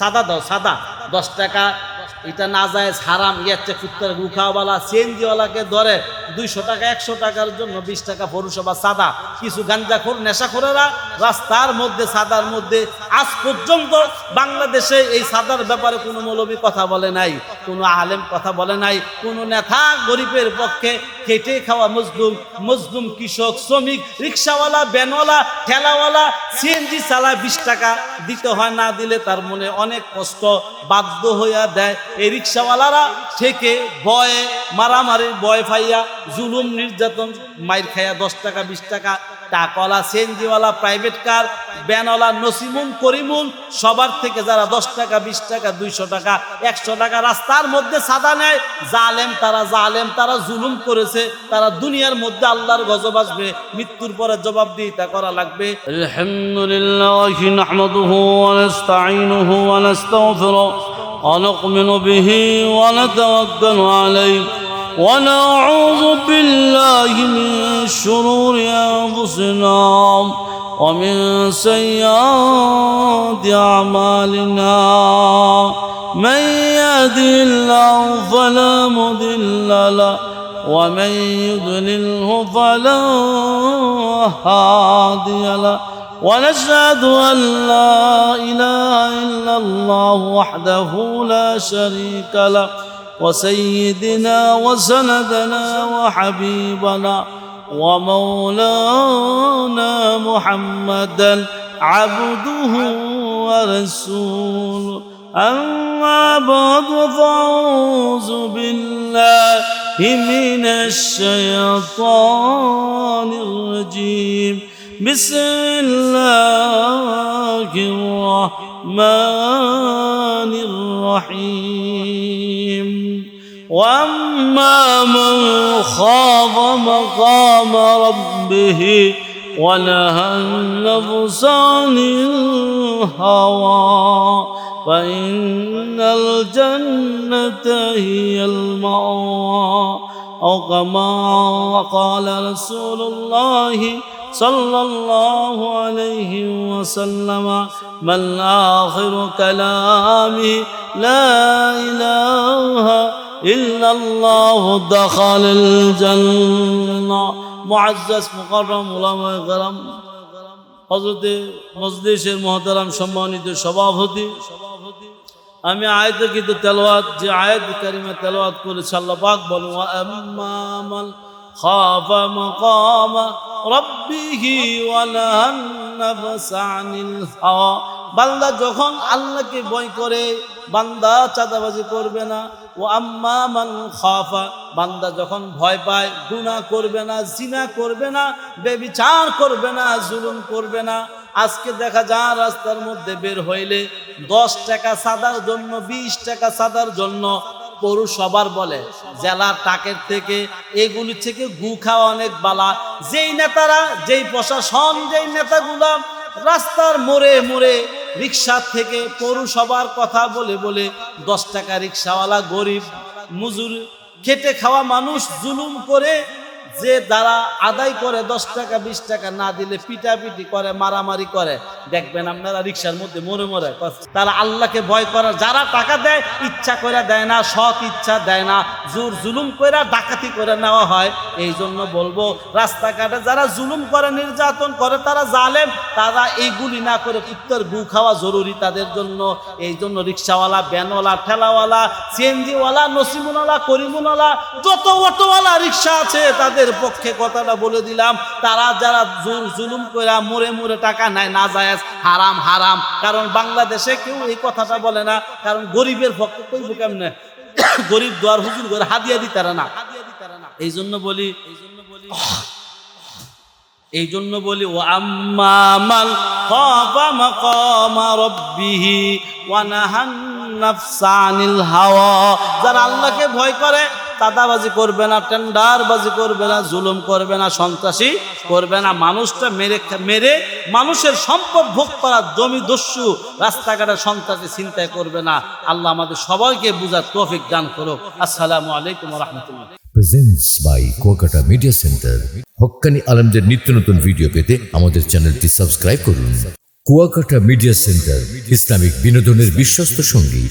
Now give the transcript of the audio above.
সাদা দাও, সাদা 10 টাকা, এটা না যায় হারাম। ইয়াচ্ছে কুত্তার গুখাওয়ালা সিএনজিওয়ালাকে ধরে 200 টাকা 100 টাকার জন্য 20 টাকা পৌরসভা সাদা। কিছু গাঞ্জাখোর নেশাখোরেরা রাস্তার মধ্যে সাদার মধ্যে আজ পর্যন্ত বাংলাদেশে এই সাদার ব্যাপারে কোনো মৌলবী কথা বলে নাই, কোনো আলেম কথা বলে নাই, কোনো নেতা গরিবের পক্ষে খেটে খাওয়া মজলুম কৃষক, শ্রমিক, রিক্সাওয়ালা, ভ্যানওয়ালা, ঠেলাওয়ালা সিএনজি চালায় 20 টাকা দিতে হয়, না দিলে তার মনে অনেক কষ্ট, বাধ্য হইয়া দেয়। এই রিক্সাওয়ালারা থেকে ভয়ে মারামারি ভয় পাইয়া জুলুম নির্যাতন মাইর খাইয়া 10 টাকা 20 টাকা টাকাওয়ালা সিএনজিওয়ালা প্রাইভেট কার ভ্যানওয়ালা নসিমুন করিমুন সবার থেকে যারা 10 টাকা 20 টাকা 200 টাকা 100 টাকা রাস্তার মধ্যে সাদা নেয়, জালেম তারা জুলুম করেছে, তারা দুনিয়ার মধ্যে আল্লাহর গজব আসবে, মৃত্যুর পরে জবাবদিহিতা করা লাগবে। আলহামদুলিল্লাহ নাহমাদুহু ওয়া নাস্তাঈনুহু ওয়া নাস্তাগফিরুহু ওয়া নু'মিনু বিহি ওয়া নাতাওয়াক্কালু আলাইহি ওয়া নাউযু বিল্লাহি মিন শুরুরি আনফুসিনা ওয়া মিন সাইয়্যাতি আমালিনা মান ইয়াহদিহিল্লাহু ফালা মুদিল্লা লাহু ওয়া মান ইউদ্লিলহু ফালা হাদিয়া লাহু ونشهد أن لا إله إلا الله وحده لا شريك له وسيدنا وسندنا وحبيبنا ومولانا محمدا عبده ورسوله أما بعد فأعوذ بالله من الشيطان الرجيم بسم الله الرحمن الرحيم وأما من خاف مقام ربه ونهى النفس عن الهوى فإن الجنة هي المأوى أو كما قال رسول الله صلى الله عليه وسلم من آخر كلامه لا إله إلا الله دخل الجنة معزز مكرم علماء کرام হযরত মজলিসের মুহতারাম সম্মানিত সভাপতি, আমি আয়াতে কিন্তু তেলাওয়াত যে আয়াত কারিমা তেলাওয়াত করেছি আল্লাহ পাক বলেন ওয়া আম্মা মান খাফা মাকামা রাব্বিহি ওয়া নাহান নাফসা আনিল হাওয়া। বান্দা যখন আল্লাহকে ভয় করে বান্দা চাঁদাবাজি করবে না। ও আম্মা মান খাফা, বান্দা যখন ভয় পায় গুনাহ করবে না, জিনা করবে না, ব্যভিচার করবে না, জুলুম করবে না। আজকে দেখা যায় রাস্তার মধ্যে বের হইলে 10 টাকা সাদার জন্য 20 টাকা সাদার জন্য পৌরসভার বলে জেলার টাকের থেকে এগুলি থেকে গু খাওয়া অনেক বালা। যেই নেতারা, যেই প্রশাসন, যেই নেতাগুলা রাস্তার মোড়ে মোড়ে রিক্সা থেকে পৌরসভার কথা বলে বলে 10 টাকা রিক্সাওয়ালা গরিব মজুর খেটে খাওয়া মানুষ জুলুম করে যে দ্বারা আদায় করে 10 টাকা 20 টাকা না দিলে পিটাপিটি করে, মারামারি করে। দেখবেন আপনারা রিক্সার মধ্যে মরে মরে তারা আল্লাহকে ভয় করার, যারা টাকা দেয় ইচ্ছা করে দেয় না, সৎ ইচ্ছা দেয় না, জোর জুলুম করে ডাকাতি করে নেওয়া হয়। এই জন্য বলবো রাস্তাঘাটে যারা জুলুম করে নির্যাতন করে তারা জালেম, তারা এইগুলি না করে কুত্তার গু খাওয়া জরুরি তাদের জন্য। এই জন্য রিক্সাওয়ালা, ভ্যানওয়ালা, ঠেলাওয়ালা, সিএনজিওয়ালা, নসিমুনওয়ালা, করিমুনওয়ালা, যত অটোওয়ালা রিক্সা আছে তাদের পক্ষে কথাটা বলে দিলাম। তারা যারা জুলুম করে মোড়ে মোড়ে টাকা নেয় না জায়েজ, হারাম হারাম। কারণ বাংলাদেশে কেউ এই কথাটা বলে না, কারণ গরিবের পক্ষে কইব কেমনে, গরিব দোয়ার হুজুর করে হাদিয়া দিতারা না। এই জন্য বলি ও আম্মা মান খাফা মাকামা রাব্বিহি ওয়া নাহান নাফসা আনিল হাওয়া, যারা আল্লাহকে ভয় করে চাঁদাবাজি করবে না, টেন্ডারবাজি করবে না, জুলুম করবে না, সন্ত্রাসী করবে না, মানুষটা মেরে মানুষের সম্পদ ভোগ করার জমি দস্যু রাস্তাঘাটে সন্ত্রাসী চিন্তা করবে না। আল্লাহ আমাদের সবাইকে বুঝার তৌফিক দান করুক। আসসালামু আলাইকুম ওয়া রাহমাতুল্লাহ। Presents by Kuakata media centre. হক্কানি আলেমদের নিত্য নতুন ভিডিও পেতে আমাদের চ্যানেলটি সাবস্ক্রাইব করুন। কুয়াকাটা মিডিয়া সেন্টার ইসলামিক বিনোদনের বিশ্বস্ত সঙ্গী।